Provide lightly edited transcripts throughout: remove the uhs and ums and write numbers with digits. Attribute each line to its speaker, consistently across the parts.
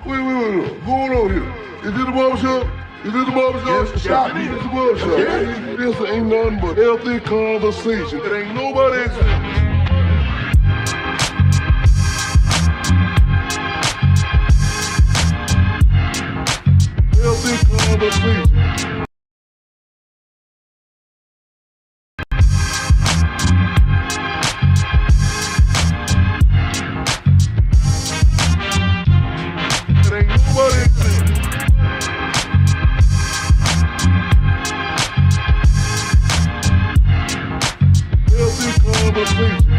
Speaker 1: Wait. Going on here? Is this the barbershop? Is this the barbershop?
Speaker 2: Yes, shop.
Speaker 1: This is the barbershop.
Speaker 2: Yeah.
Speaker 1: This ain't nothing but healthy conversation. It ain't nobody. Healthy conversation. It ain't nobody. Healthy conversation.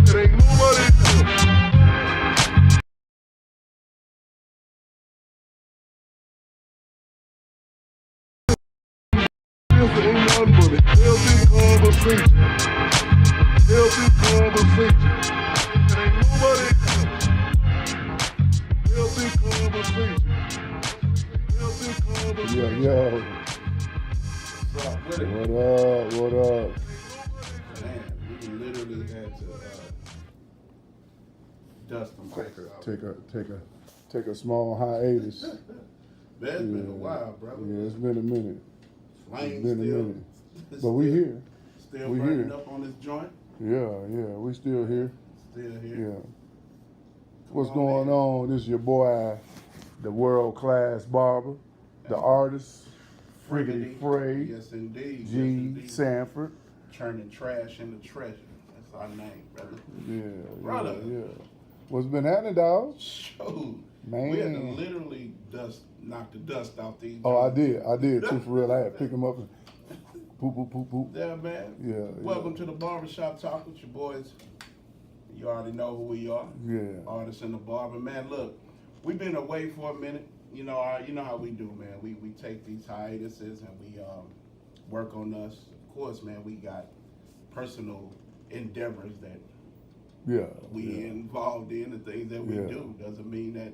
Speaker 1: It ain't nobody. This ain't nothing but healthy conversation. Healthy conversation. It ain't nobody. Healthy conversation. Healthy conversation.
Speaker 3: Yo,
Speaker 2: What's up with it?
Speaker 3: what up?
Speaker 2: Man, we literally had to dust the mics out.
Speaker 3: Take a small hiatus.
Speaker 2: That's been a while, brother.
Speaker 3: Yeah, it's been a minute.
Speaker 2: Flames
Speaker 3: It's been a
Speaker 2: still,
Speaker 3: minute. But we here.
Speaker 2: Still
Speaker 3: We
Speaker 2: burning
Speaker 3: here.
Speaker 2: up on this joint.
Speaker 3: Yeah, we still here.
Speaker 2: Still here.
Speaker 3: Yeah. What's
Speaker 2: on,
Speaker 3: going
Speaker 2: man.
Speaker 3: on? This is your boy, the world-class barber, the artist, Friggity Frey,
Speaker 2: Yes, indeed.
Speaker 3: G.
Speaker 2: Yes, indeed.
Speaker 3: Sanford.
Speaker 2: Turning trash into treasure. That's our name, brother.
Speaker 3: Yeah,
Speaker 2: Brother.
Speaker 3: yeah. What's been happening, dog?
Speaker 2: Shoot.
Speaker 3: Man.
Speaker 2: We had to literally knock the dust out these
Speaker 3: Oh, I
Speaker 2: joints.
Speaker 3: did too, for real. I had to pick him up and poop.
Speaker 2: Yeah, man.
Speaker 3: Yeah.
Speaker 2: Welcome to the Barbershop Talk with your boys. You already know who we are.
Speaker 3: Yeah.
Speaker 2: Artists in the barber. Man, look, we've been away for a minute. You know how we do, man. We take these hiatuses and we work on us. Of course, man, we got personal endeavors that
Speaker 3: Yeah.
Speaker 2: we involved in, the things that we
Speaker 3: Yeah.
Speaker 2: do. Doesn't mean that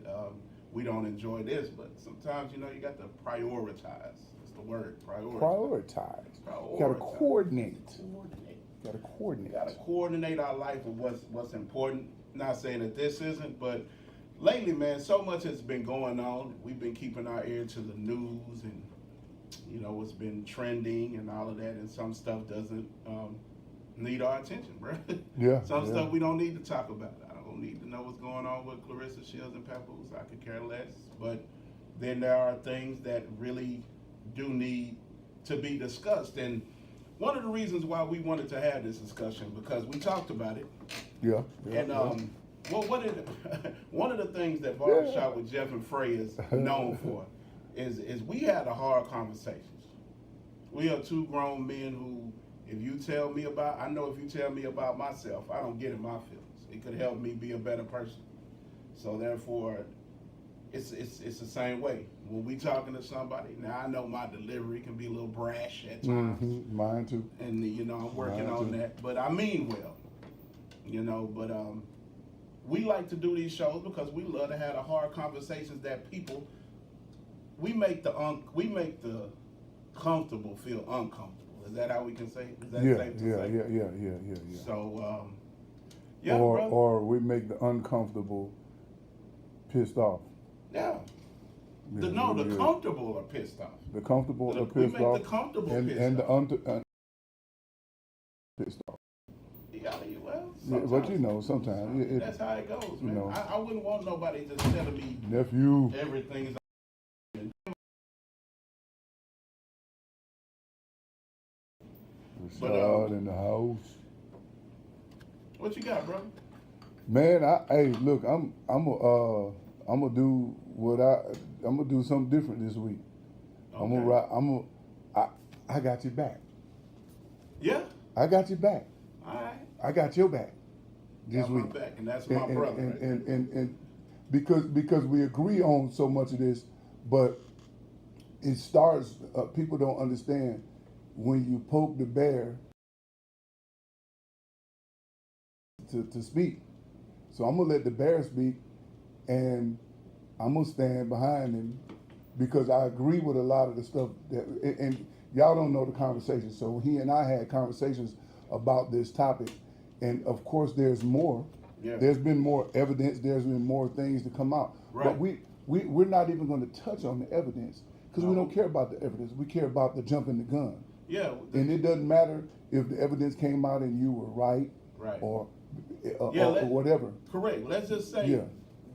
Speaker 2: we don't enjoy this, but sometimes, you got to prioritize. That's the word, prioritize.
Speaker 3: Prioritize. You gotta coordinate. Gotta coordinate.
Speaker 2: We gotta coordinate our life with what's important. Not saying that this isn't, but lately, man, so much has been going on. We've been keeping our ear to the news and what's been trending and all of that, and some stuff doesn't need our attention, bro.
Speaker 3: Yeah.
Speaker 2: Some
Speaker 3: yeah.
Speaker 2: stuff we don't need to talk about. I don't need to know what's going on with Clarissa Shields and Papoose. I could care less. But then there are things that really do need to be discussed. And one of the reasons why we wanted to have this discussion, because we talked about it.
Speaker 3: Yeah.
Speaker 2: And one of the things that Barbershop with Jeff and Frey is known for is we had a hard conversations. We are two grown men who, if you tell me about myself, I don't get in my feelings. It could help me be a better person. So therefore, it's the same way. When we talking to somebody, now I know my delivery can be a little brash at times.
Speaker 3: Mm-hmm. Mine too.
Speaker 2: And I'm working
Speaker 3: Mine
Speaker 2: on
Speaker 3: too.
Speaker 2: that. But I mean well. But we like to do these shows because we love to have the hard conversations that people we make the comfortable feel uncomfortable. Is that how we can say? Is that safe to say?
Speaker 3: Yeah.
Speaker 2: So,
Speaker 3: or we make the uncomfortable pissed off.
Speaker 2: Yeah. The comfortable are pissed off.
Speaker 3: The comfortable are
Speaker 2: We
Speaker 3: pissed
Speaker 2: make
Speaker 3: off.
Speaker 2: the comfortable
Speaker 3: and
Speaker 2: pissed off.
Speaker 3: Pissed off.
Speaker 2: Well,
Speaker 3: But sometimes
Speaker 2: that's how it goes, man.
Speaker 3: know.
Speaker 2: I wouldn't want nobody just telling me
Speaker 3: nephew.
Speaker 2: everything's
Speaker 3: Rashad in the house.
Speaker 2: What you got, bro?
Speaker 3: Man, look, I'm gonna do I'm gonna do something different this week.
Speaker 2: Okay.
Speaker 3: I got your back.
Speaker 2: Yeah.
Speaker 3: I got your back.
Speaker 2: All right.
Speaker 3: I got your back this
Speaker 2: Got
Speaker 3: week.
Speaker 2: my back, and that's my brother. Right?
Speaker 3: And because we agree on so much of this, but it starts. People don't understand when you poke the bear to speak. So I'm gonna let the bear speak, and I'm gonna stand behind him because I agree with a lot of the stuff that. And y'all don't know the conversation. So he and I had conversations about this topic, and of course there's more.
Speaker 2: Yeah.
Speaker 3: There's been more evidence. There's been more things to come out.
Speaker 2: Right.
Speaker 3: But we're not even going to touch on the evidence because we don't care about the evidence. We care about the jumping the gun.
Speaker 2: Yeah.
Speaker 3: And it doesn't matter if the evidence came out and you were right,
Speaker 2: Right.
Speaker 3: or
Speaker 2: Yeah,
Speaker 3: or whatever.
Speaker 2: Correct. Let's just say
Speaker 3: Yeah.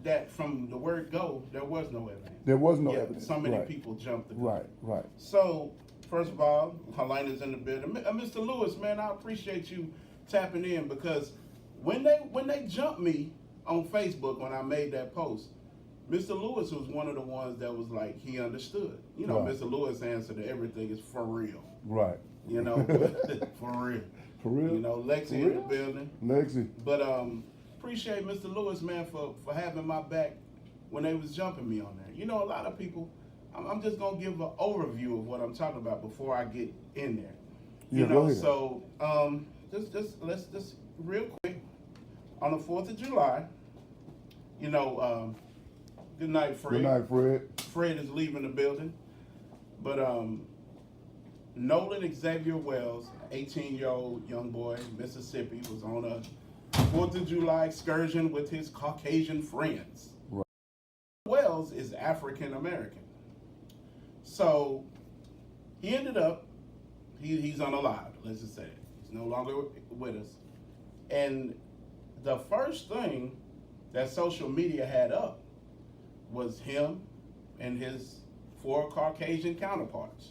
Speaker 2: that from the word go, there was no evidence.
Speaker 3: There was no
Speaker 2: Yeah,
Speaker 3: evidence.
Speaker 2: so many
Speaker 3: Right.
Speaker 2: people jumped the gun.
Speaker 3: Right, right.
Speaker 2: So, first of all, Helena's in the building. Mr. Lewis, man, I appreciate you tapping in because when they jumped me on Facebook when I made that post, Mr. Lewis was one of the ones that was like, he understood. You know,
Speaker 3: Right.
Speaker 2: Mr. Lewis' answer to everything is for real.
Speaker 3: Right.
Speaker 2: You know, for real.
Speaker 3: For real?
Speaker 2: You know, Lexi
Speaker 3: For
Speaker 2: in the
Speaker 3: real?
Speaker 2: building.
Speaker 3: Lexi.
Speaker 2: But appreciate Mr. Lewis, man, for having my back when they was jumping me on there. You know, a lot of people, I'm just gonna give an overview of what I'm talking about before I get in there. You
Speaker 3: Yeah,
Speaker 2: know,
Speaker 3: go ahead.
Speaker 2: so let's just real quick on the 4th of July. You know, good night, Fred.
Speaker 3: Good night, Fred.
Speaker 2: Fred is leaving the building, but Nolan Xavier Wells, 18-year-old young boy, Mississippi, was on a 4th of July excursion with his Caucasian friends.
Speaker 3: Right.
Speaker 2: Wells is African American, so he ended up he's unalived. Let's just say that he's no longer with us. And the first thing that social media had up was him and his 4 Caucasian counterparts.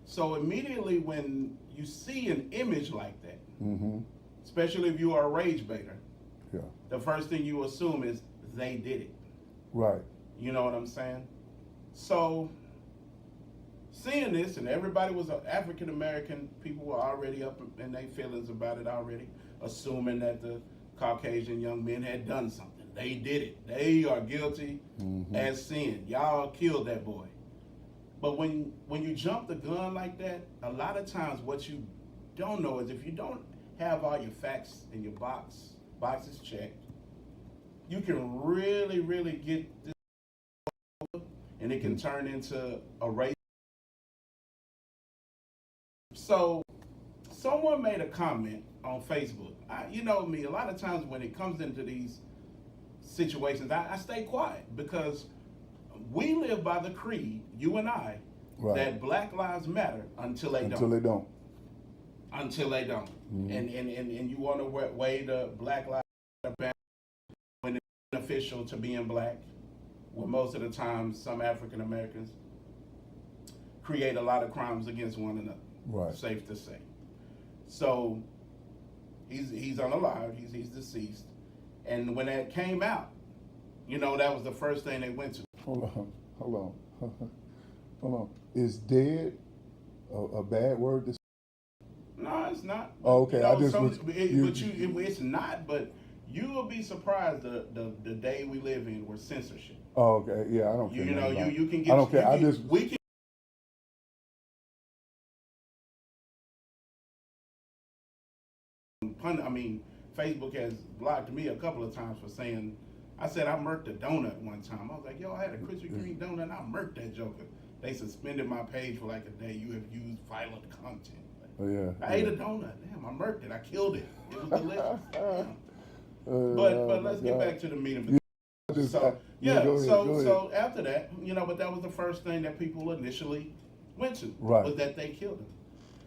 Speaker 2: So immediately when you see an image like that,
Speaker 3: Mm-hmm.
Speaker 2: especially if you are a rage baiter,
Speaker 3: Yeah.
Speaker 2: the first thing you assume is they did it.
Speaker 3: Right.
Speaker 2: You know what I'm saying? So seeing this, and everybody was African American, people were already up in their feelings about it already, assuming that the Caucasian young men had done something. They did it. They are guilty as sin. Y'all killed that boy. But when you jump the gun like that, a lot of times what you don't know is if you don't have all your facts in your boxes checked, you can really, really get this, and it can turn into a race. So someone made a comment on Facebook. You know me, a lot of times when it comes into these situations, I stay quiet because we live by the creed, you and I,
Speaker 3: Right.
Speaker 2: that Black Lives Matter until they
Speaker 3: Until
Speaker 2: don't.
Speaker 3: they don't.
Speaker 2: Until they don't. And you want to weigh the Black Lives Matter banner when it's beneficial to being black, when most of the time some African Americans create a lot of crimes against one another.
Speaker 3: Right.
Speaker 2: Safe to say. So he's unalived, he's deceased. And when that came out, you know, that was the first thing they went to.
Speaker 3: Hold on. Hold on. Is dead a bad word to say?
Speaker 2: No, it's not.
Speaker 3: Oh, okay.
Speaker 2: You know,
Speaker 3: I just was,
Speaker 2: it's not. But you will be surprised the day we live in with censorship.
Speaker 3: Oh, okay. Yeah, I don't care.
Speaker 2: You know,
Speaker 3: nothing about it.
Speaker 2: you can get.
Speaker 3: I don't care. I just.
Speaker 2: We can. I mean, Facebook has blocked me a couple of times for saying. I said I murked a donut one time. I was like, yo, I had a Krispy Kreme donut and I murked that joker. They suspended my page for like a day. You have used violent content.
Speaker 3: Oh, yeah.
Speaker 2: I ate a donut. Damn, I murked it. I killed it. It was delicious. Damn.
Speaker 3: Oh,
Speaker 2: But let's get back to the meat of it.
Speaker 3: Just,
Speaker 2: So
Speaker 3: go ahead, go ahead.
Speaker 2: so after that, you know, but that was the first thing that people initially went to,
Speaker 3: Right.
Speaker 2: was that they killed him.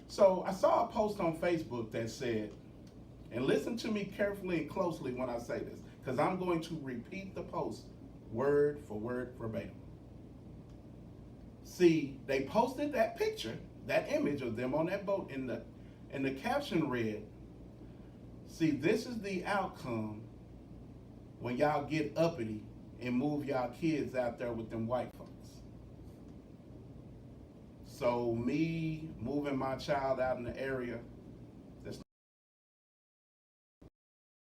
Speaker 2: So I saw a post on Facebook that said, and listen to me carefully and closely when I say this, because I'm going to repeat the post word for word verbatim. See, they posted that picture, that image of them on that boat, and the caption read, see, this is the outcome when y'all get uppity and move y'all kids out there with them white folks. So me moving my child out in the area that's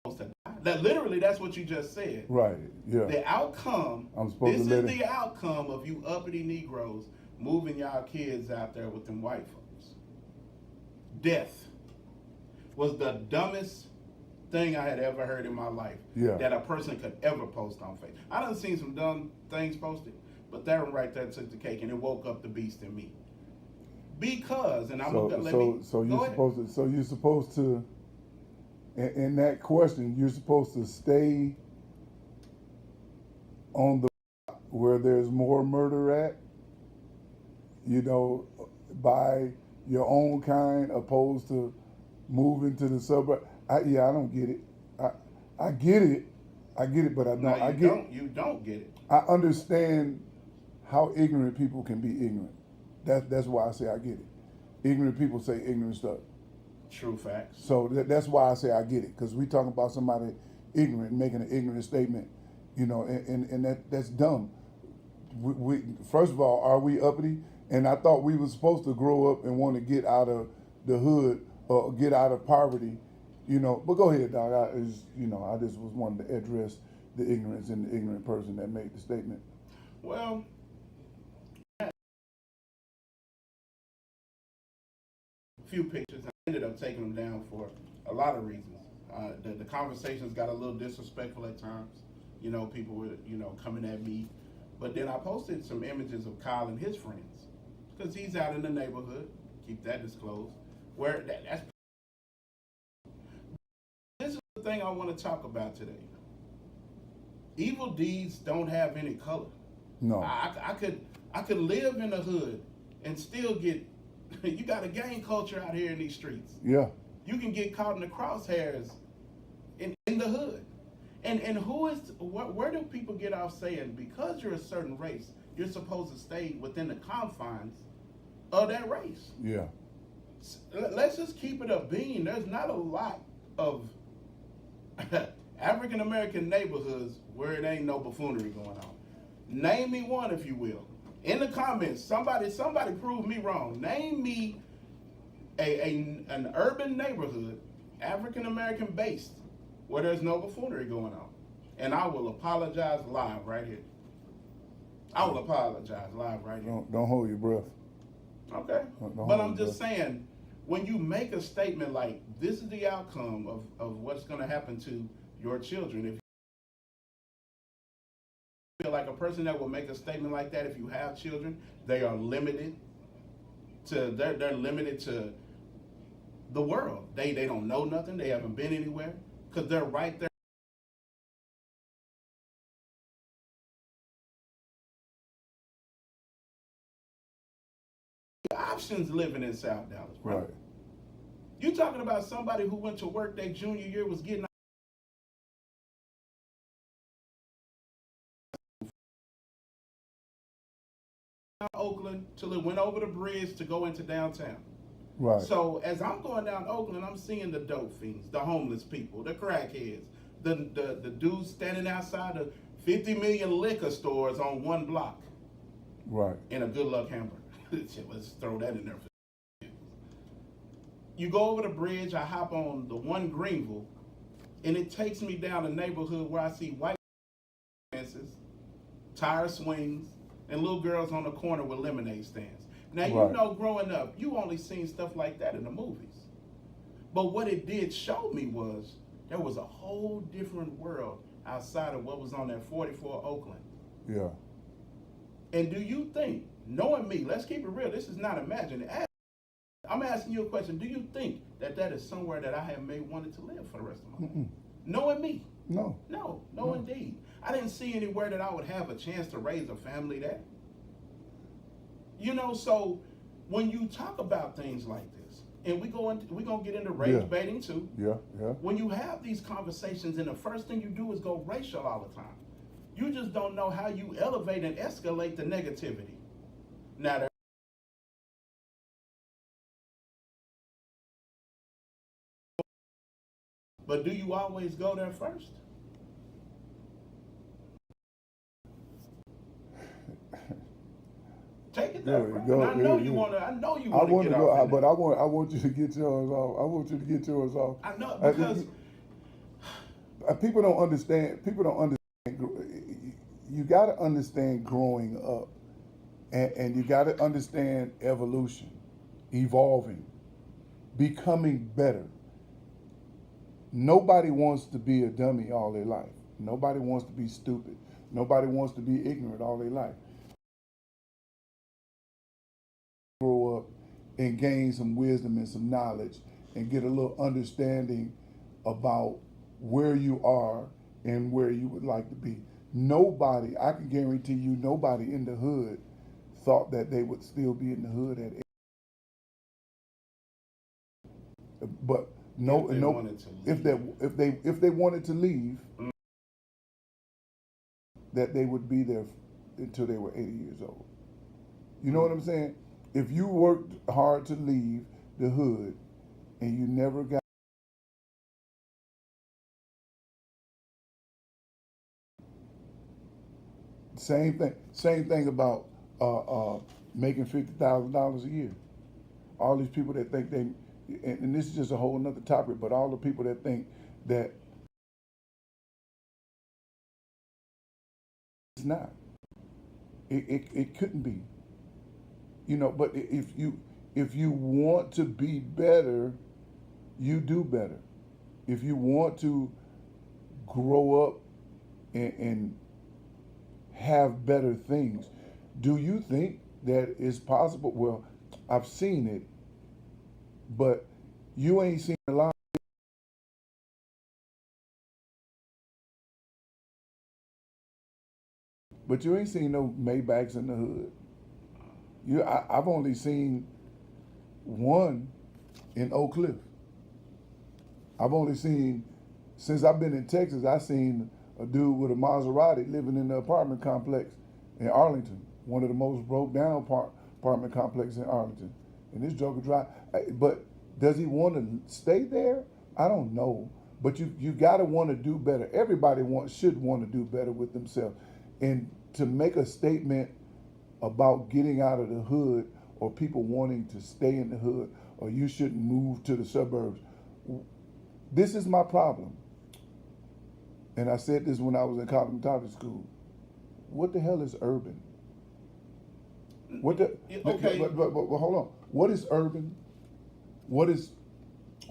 Speaker 2: supposed to die. That literally, that's what you just said.
Speaker 3: Right. Yeah.
Speaker 2: The outcome,
Speaker 3: I'm supposed
Speaker 2: this
Speaker 3: to let
Speaker 2: is
Speaker 3: it.
Speaker 2: the outcome of you uppity Negroes moving y'all kids out there with them white folks. Death was the dumbest thing I had ever heard in my life.
Speaker 3: Yeah.
Speaker 2: That a person could ever post on Facebook. I done seen some dumb things posted, but that one right there took the cake and it woke up the beast in me. Because, and I'm gonna let me
Speaker 3: So
Speaker 2: go
Speaker 3: you're supposed to in that question, you're supposed to stay on the where there's more murder at, you know, by your own kind opposed to moving to the suburb. I don't get it. I get it. I get it, but I don't.
Speaker 2: No,
Speaker 3: I get.
Speaker 2: you don't get it.
Speaker 3: I understand how ignorant people can be ignorant. That's why I say I get it. Ignorant people say ignorant stuff.
Speaker 2: True facts.
Speaker 3: So that's why I say I get it, because we talking about somebody ignorant making an ignorant statement, you know, and that's dumb. We first of all, are we uppity? And I thought we were supposed to grow up and want to get out of the hood or get out of poverty, you know. But go ahead, dog. I just was wanting to address the ignorance and the ignorant person that made the statement.
Speaker 2: Well, a few pictures. I ended up taking them down for a lot of reasons. The conversations got a little disrespectful at times. You know, people were, coming at me. But then I posted some images of Kyle and his friends, because he's out in the neighborhood. Keep that disclosed. Where that's. This is the thing I want to talk about today. Evil deeds don't have any color.
Speaker 3: No.
Speaker 2: I could live in the hood and still get. You got a gang culture out here in these streets.
Speaker 3: Yeah.
Speaker 2: You can get caught in the crosshairs in the hood. And where do people get off saying because you're a certain race, you're supposed to stay within the confines of that race?
Speaker 3: Yeah.
Speaker 2: Let's just keep it a bean. There's not a lot of African American neighborhoods where it ain't no buffoonery going on. Name me one, if you will. In the comments, somebody prove me wrong. Name me an urban neighborhood, African American based, where there's no buffoonery going on. And I will apologize live right here. I will apologize live right here.
Speaker 3: Don't hold your breath.
Speaker 2: Okay.
Speaker 3: Don't
Speaker 2: But
Speaker 3: hold
Speaker 2: I'm
Speaker 3: your
Speaker 2: just saying, when you make a statement like, this is the outcome of what's going to happen to your children, if you feel like a person that will make a statement like that, if you have children, they are limited to, they're limited to the world. They don't know nothing. They haven't been anywhere, because they're right there. Options living in South Dallas, bro.
Speaker 3: Right.
Speaker 2: You talking about somebody who went to work their junior year, was getting out of Oakland till it went over the bridge to go into downtown.
Speaker 3: Right.
Speaker 2: So as I'm going down Oakland, I'm seeing the dope fiends, the homeless people, the crackheads, the dudes standing outside of 50 million liquor stores on one block.
Speaker 3: Right.
Speaker 2: In a good luck hamburger. Let's throw that in there. You go over the bridge, I hop on the one Greenville, and it takes me down a neighborhood where I see white fences, tire swings, and little girls on the corner with lemonade stands. Now, you
Speaker 3: Right.
Speaker 2: know, growing up, you only seen stuff like that in the movies. But what it did show me was there was a whole different world outside of what was on that 44 Oakland.
Speaker 3: Yeah.
Speaker 2: And do you think, knowing me, let's keep it real, this is not imagined. I'm asking you a question. Do you think that is somewhere that I have wanted to live for the rest of my life? Knowing me?
Speaker 3: No.
Speaker 2: No, indeed. I didn't see anywhere that I would have a chance to raise a family there. You know, so when you talk about things like this, and we're gonna get into race baiting too.
Speaker 3: Yeah.
Speaker 2: When you have these conversations, and the first thing you do is go racial all the time, you just don't know how you elevate and escalate the negativity. Now, but do you always go there first? Take it there.
Speaker 3: There you go.
Speaker 2: I know
Speaker 3: Yeah,
Speaker 2: you
Speaker 3: yeah.
Speaker 2: want to. I know you
Speaker 3: I
Speaker 2: want
Speaker 3: want
Speaker 2: to
Speaker 3: to
Speaker 2: get
Speaker 3: go,
Speaker 2: off.
Speaker 3: but I want you to get yours off. I want you to get yours off.
Speaker 2: I know, because
Speaker 3: People don't understand. People don't understand. You got to understand growing up, and you got to understand evolution, evolving, becoming better. Nobody wants to be a dummy all their life. Nobody wants to be stupid. Nobody wants to be ignorant all their life. Grow up and gain some wisdom and some knowledge and get a little understanding about where you are and where you would like to be. nobody, I can guarantee you, nobody in the hood thought that they would still be in the hood at. But no,
Speaker 2: If they
Speaker 3: no,
Speaker 2: wanted to
Speaker 3: if they wanted to leave, that they would be there until they were 80 years old. You know what I'm saying? If you worked hard to leave the hood and you never got same thing about making $50,000 a year. All these people that think they, and this is just a whole nother topic, but all the people that think that it's not. It couldn't be. You know, but if you want to be better, you do better. If you want to grow up and have better things, do you think that it's possible? Well, I've seen it, but you ain't seen a lot. But you ain't seen no Maybachs in the hood. I've only seen one in Oak Cliff. I've only seen, since I've been in Texas, I've seen a dude with a Maserati living in the apartment complex in Arlington, one of the most broke down apartment complexes in Arlington. And this joker drive, but does he want to stay there? I don't know. But you gotta want to do better. Everybody should want to do better with themselves. And to make a statement about getting out of the hood or people wanting to stay in the hood or you shouldn't move to the suburbs, this is my problem. And I said this when I was in cosmetology school. What the hell is urban? What the?
Speaker 2: Okay.
Speaker 3: But hold on. What is urban? What is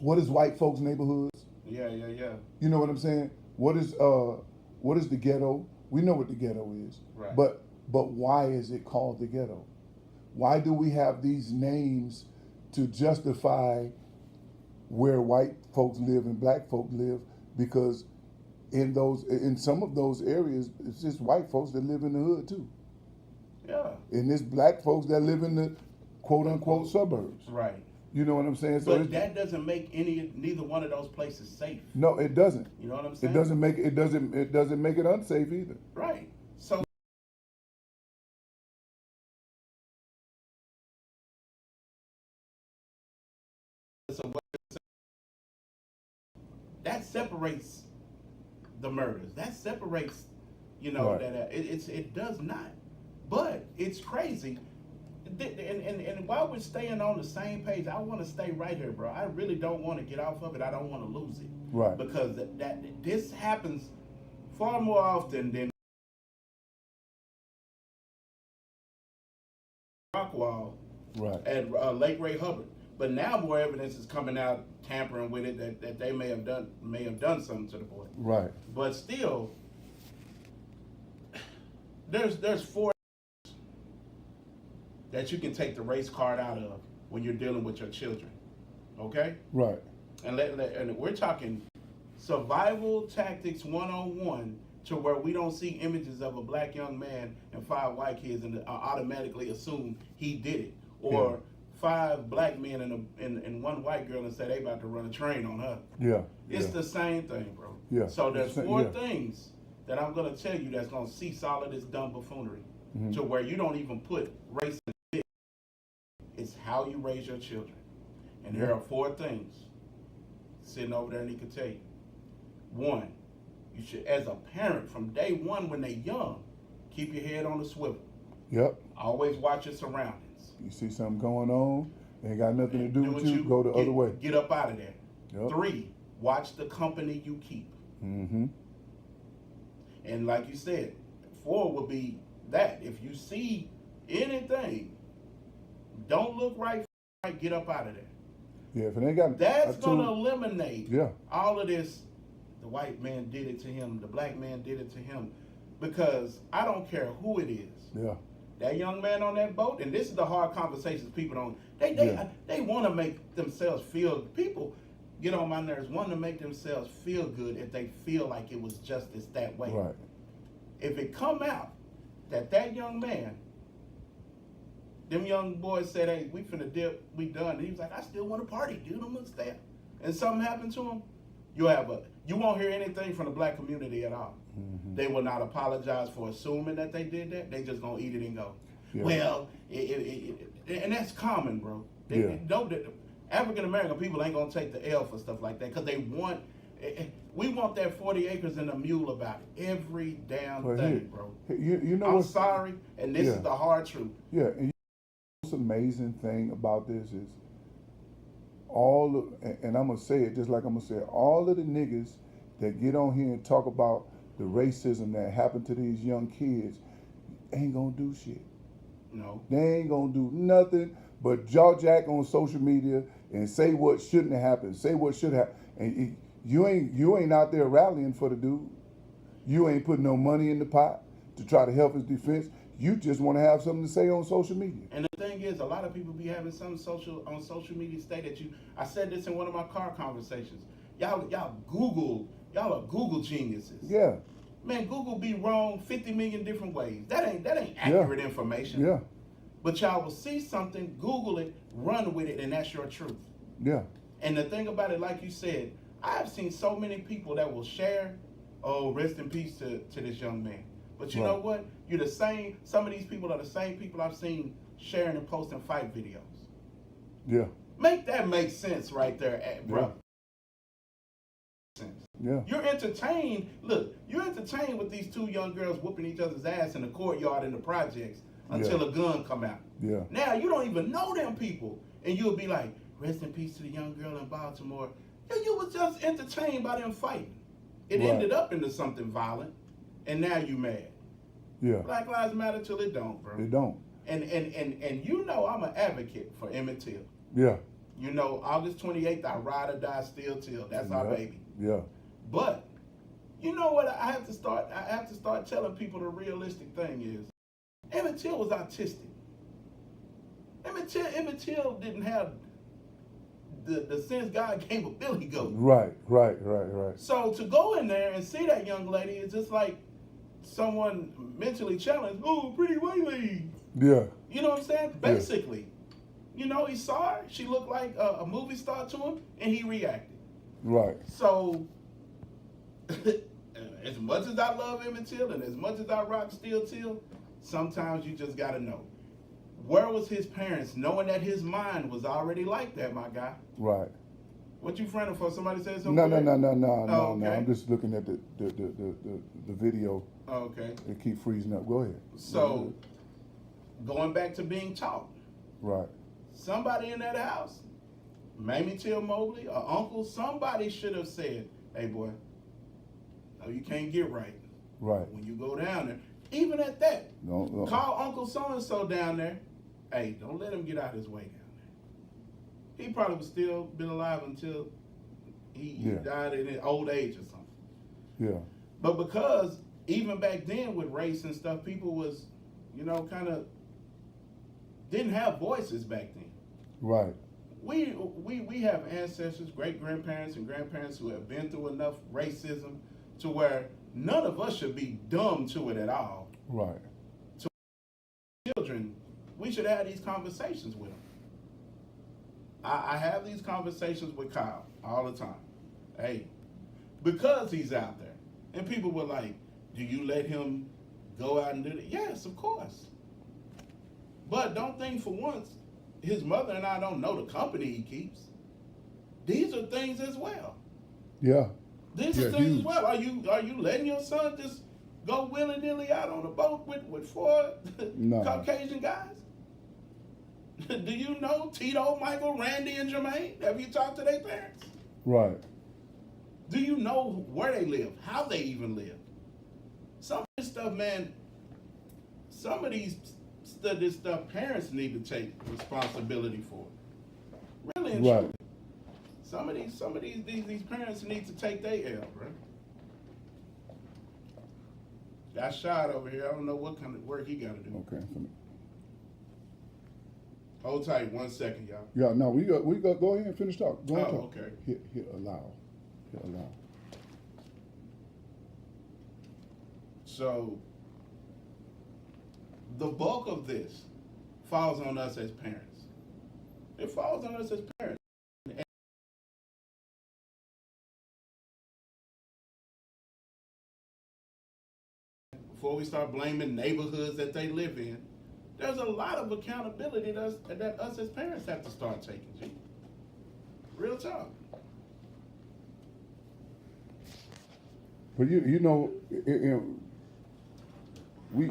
Speaker 3: white folks' neighborhoods?
Speaker 2: Yeah.
Speaker 3: You know what I'm saying? What is the ghetto? We know what the ghetto is.
Speaker 2: Right.
Speaker 3: But why is it called the ghetto? Why do we have these names to justify where white folks live and black folks live? Because in some of those areas, it's just white folks that live in the hood too.
Speaker 2: Yeah.
Speaker 3: And there's black folks that live in the quote unquote suburbs.
Speaker 2: Right.
Speaker 3: You know what I'm saying? So
Speaker 2: But that doesn't make neither one of those places safe.
Speaker 3: no, it doesn't.
Speaker 2: You know what I'm saying?
Speaker 3: It doesn't make it unsafe either.
Speaker 2: Right. So that separates the murders. That separates,
Speaker 3: Right.
Speaker 2: that it does not. But it's crazy. And while we're staying on the same page, I want to stay right here, bro. I really don't want to get off of it. I don't want to lose it.
Speaker 3: Right.
Speaker 2: Because this happens far more often than Rockwall
Speaker 3: Right.
Speaker 2: and Lake Ray Hubbard. But now more evidence is coming out tampering with it that they may have done something to the boy.
Speaker 3: Right.
Speaker 2: But still, there's four that you can take the race card out of when you're dealing with your children. Okay?
Speaker 3: Right.
Speaker 2: And we're talking survival tactics 101 to where we don't see images of a black young man and 5 white kids and automatically assume he did it. Or 5 black men and 1 white girl and say they about to run a train on her.
Speaker 3: Yeah.
Speaker 2: It's
Speaker 3: yeah.
Speaker 2: the same thing, bro.
Speaker 3: Yeah.
Speaker 2: So there's
Speaker 3: It's the-
Speaker 2: 4
Speaker 3: yeah.
Speaker 2: things that I'm gonna tell you that's gonna cease all of this dumb buffoonery
Speaker 3: Mhm.
Speaker 2: to where you don't even put race in it. It's how you raise your children. And here are 4 things sitting over there and he can tell you. 1, you should, as a parent, from day 1 when they're young, keep your head on the swivel.
Speaker 3: Yep.
Speaker 2: Always watch your surroundings.
Speaker 3: You see something going on, ain't got nothing to do with you, go the other way.
Speaker 2: Get up out of there.
Speaker 3: Yep.
Speaker 2: 3, watch the company you keep.
Speaker 3: Mm-hmm.
Speaker 2: And like you said, 4 would be that. If you see anything, don't look right, get up out of there.
Speaker 3: Yeah, if it ain't got
Speaker 2: That's
Speaker 3: a
Speaker 2: going to
Speaker 3: tool-
Speaker 2: eliminate
Speaker 3: Yeah.
Speaker 2: all of this. The white man did it to him. The black man did it to him. Because I don't care who it is.
Speaker 3: Yeah.
Speaker 2: That young man on that boat, and this is the hard conversations people don't.
Speaker 3: Yeah.
Speaker 2: They want to make themselves feel. People get on my nerves. Want to make themselves feel good if they feel like it was justice that way.
Speaker 3: Right.
Speaker 2: if it come out that young man, them young boys said, hey, we finna dip, we done. And he was like, I still want to party, dude, I'm gonna stay. And something happened to him, you won't hear anything from the black community at all.
Speaker 3: Mm-hmm.
Speaker 2: They will not apologize for assuming that they did that. They just gonna eat it and go.
Speaker 3: Yeah.
Speaker 2: Well, and that's common, bro. African American people ain't gonna take the L for stuff like that because we want that 40 acres and a mule about it. Every damn thing, bro.
Speaker 3: You know
Speaker 2: I'm sorry, and this is the hard truth.
Speaker 3: Yeah, and what's amazing thing about this is and I'm gonna say it just like I'm gonna say it, all of the niggas that get on here and talk about the racism that happened to these young kids ain't gonna do shit.
Speaker 2: No.
Speaker 3: They ain't gonna do nothing but jaw jack on social media and say what shouldn't have happened, say what should have. And you ain't out there rallying for the dude. You ain't putting no money in the pot to try to help his defense. You just want to have something to say on social media.
Speaker 2: And the thing is, a lot of people be having some on social media say that I said this in one of my car conversations. Y'all are Google geniuses.
Speaker 3: Yeah.
Speaker 2: Man, Google be wrong 50 million different ways. That ain't accurate information.
Speaker 3: Yeah.
Speaker 2: But y'all will see something, Google it, run with it, and that's your truth.
Speaker 3: Yeah.
Speaker 2: And the thing about it, like you said, I've seen so many people that will share, oh, rest in peace to this young man. But you know what? You're the same, some of these people are the same people I've seen sharing and posting fight videos.
Speaker 3: Yeah.
Speaker 2: Make that make sense right there, bro.
Speaker 3: Yeah.
Speaker 2: You're entertained. Look, you're entertained with these two young girls whooping each other's ass in the courtyard in the projects until a gun come out.
Speaker 3: Yeah.
Speaker 2: Now you don't even know them people, and you'll be like, "Rest in peace to the young girl in Baltimore." And you was just entertained by them fighting. It ended up into something violent, and now you mad.
Speaker 3: Yeah.
Speaker 2: Black Lives Matter till it don't, bro.
Speaker 3: It don't.
Speaker 2: And you know I'm an advocate for Emmett Till.
Speaker 3: Yeah.
Speaker 2: You know, August 28th, I ride or die, still Till. That's our baby.
Speaker 3: Yeah.
Speaker 2: But you know what? I have to start telling people the realistic thing is, Emmett Till was autistic. Emmett Till didn't have the sense God gave a Billy Goat.
Speaker 3: Right.
Speaker 2: So to go in there and see that young lady is just like someone mentally challenged. Oh, pretty white lady.
Speaker 3: Yeah.
Speaker 2: You know what I'm saying? Basically, you know, he saw her. She looked like a movie star to him, and he reacted.
Speaker 3: Right.
Speaker 2: So, as much as I love Emmett Till and as much as I rock Steel Till, sometimes you just gotta know. Where was his parents knowing that his mind was already like that, my guy?
Speaker 3: Right.
Speaker 2: What you fronting for? Somebody said something?
Speaker 3: No. I'm just looking at the video.
Speaker 2: Oh, okay.
Speaker 3: It keep freezing up. Go ahead.
Speaker 2: So, going back to being taught.
Speaker 3: Right.
Speaker 2: Somebody in that house, Mamie Till Mobley, or uncle, somebody should have said, hey boy, no, you can't get right.
Speaker 3: Right.
Speaker 2: When you go down there, even at that,
Speaker 3: No.
Speaker 2: call Uncle so-and-so down there. Hey, don't let him get out his way down there. He probably would still been alive until he died in his old age or something.
Speaker 3: Yeah.
Speaker 2: But because even back then with race and stuff, people was, you know, kind of didn't have voices back then.
Speaker 3: Right.
Speaker 2: We have ancestors, great-grandparents and grandparents who have been through enough racism to where none of us should be dumb to it at all.
Speaker 3: Right.
Speaker 2: To children, we should have these conversations with them. I have these conversations with Kyle all the time. Hey, because he's out there. And people were like, do you let him go out and do that? Yes, of course. But don't think for once, his mother and I don't know the company he keeps. These are things as well.
Speaker 3: Yeah.
Speaker 2: These are things as well. Are you letting your son just go willy-nilly out on a boat with four Caucasian guys? Do you know Tito, Michael, Randy, and Jermaine? Have you talked to their parents?
Speaker 3: Right.
Speaker 2: Do you know where they live? How they even live? Some of this stuff, man, some of this stuff parents need to take responsibility for. Really and truly. Some of these parents need to take their L, bro. Got shot over here. I don't know what kind of work he got to do.
Speaker 3: Okay.
Speaker 2: Hold tight 1 second, y'all.
Speaker 3: Yeah, no, we got go ahead and finish talk. Go ahead.
Speaker 2: Okay.
Speaker 3: Hit allow.
Speaker 2: So the bulk of this falls on us as parents. It falls on us as parents. Before we start blaming neighborhoods that they live in, there's a lot of accountability that us as parents have to start taking. G. Real talk.
Speaker 3: But you know, we.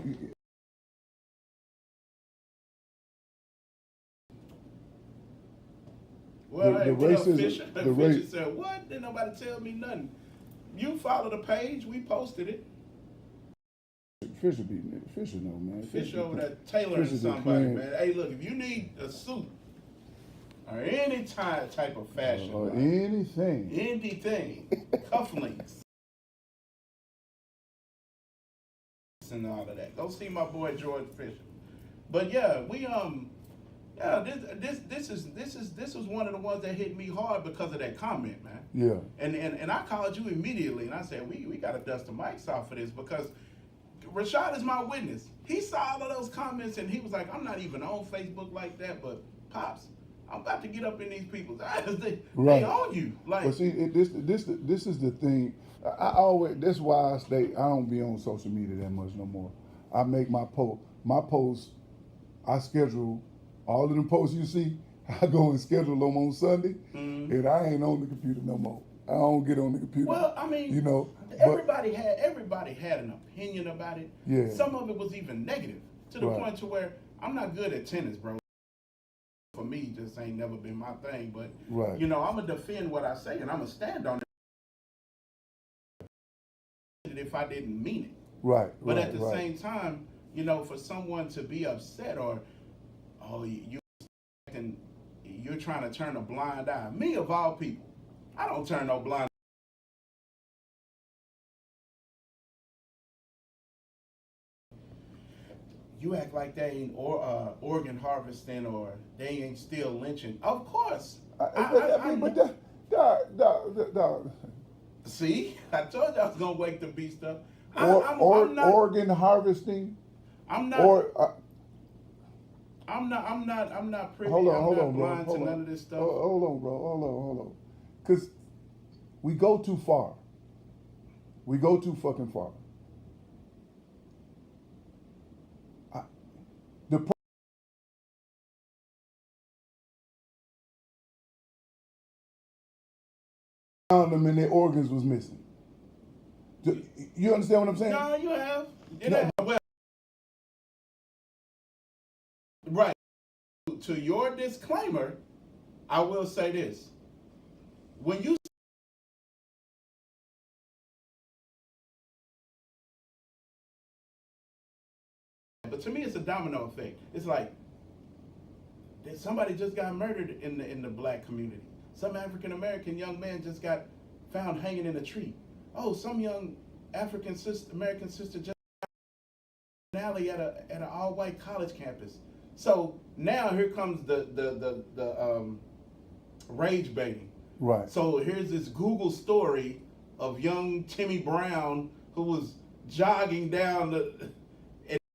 Speaker 2: Well,
Speaker 3: The
Speaker 2: hey, what up,
Speaker 3: racism-
Speaker 2: Fisher?
Speaker 3: the
Speaker 2: Fisher
Speaker 3: ra-
Speaker 2: said, what? Didn't nobody tell me nothing. You follow the page, we posted it.
Speaker 3: Fisher know, man.
Speaker 2: Fisher over there tailoring
Speaker 3: Fisher's
Speaker 2: somebody,
Speaker 3: playing-
Speaker 2: man. Hey, look, if you need a suit or any type of fashion,
Speaker 3: or
Speaker 2: right?
Speaker 3: anything.
Speaker 2: Cufflinks, and all of that. Go see my boy George Fisher. But yeah, this was one of the ones that hit me hard because of that comment, man.
Speaker 3: Yeah.
Speaker 2: And I called you immediately and I said, we gotta dust the mics off for this because Rashad is my witness. He saw all of those comments and he was like, I'm not even on Facebook like that, but Pops, I'm about to get up in these people's eyes. They own you. Like,
Speaker 3: But see, this is the thing. I always, that's why I stay. I don't be on social media that much no more. I make my posts. I schedule all of them posts you see. I go and schedule them on Sunday, and I ain't on the computer no more. I don't get on the computer.
Speaker 2: well, I mean,
Speaker 3: you know,
Speaker 2: everybody had an opinion about it.
Speaker 3: Yeah.
Speaker 2: Some of it was even negative to the
Speaker 3: Right.
Speaker 2: point to where I'm not good at tennis, bro. For me, just ain't never been my thing. But
Speaker 3: Right.
Speaker 2: you know, I'm gonna defend what I say and I'm gonna stand on it if I didn't mean it.
Speaker 3: Right.
Speaker 2: But
Speaker 3: right,
Speaker 2: at the
Speaker 3: right.
Speaker 2: same time, you know, for someone to be upset or you're trying to turn a blind eye. Me of all people, I don't turn no blind. You act like they ain't organ harvesting or they ain't still lynching. Of course.
Speaker 3: Dog.
Speaker 2: See, I told you I was gonna wake the beast up. I'm not.
Speaker 3: Organ harvesting.
Speaker 2: I'm not.
Speaker 3: Or
Speaker 2: I'm not privy.
Speaker 3: hold on,
Speaker 2: I'm not
Speaker 3: bro.
Speaker 2: blind
Speaker 3: Hold
Speaker 2: to
Speaker 3: on.
Speaker 2: none of this stuff.
Speaker 3: Hold on, bro. Hold on. Because we go too far. We go too fucking far. Found them and their organs was missing. You understand what I'm saying?
Speaker 2: No, you have.
Speaker 3: No.
Speaker 2: Well, right. To your disclaimer, I will say this. When you but to me it's a domino effect. It's like somebody just got murdered in the black community. Some African American young man just got found hanging in a tree. Oh, some young American sister just got an alley at an all white college campus. So now here comes the rage baiting.
Speaker 3: Right.
Speaker 2: So here's this Google story of young Timmy Brown who was jogging down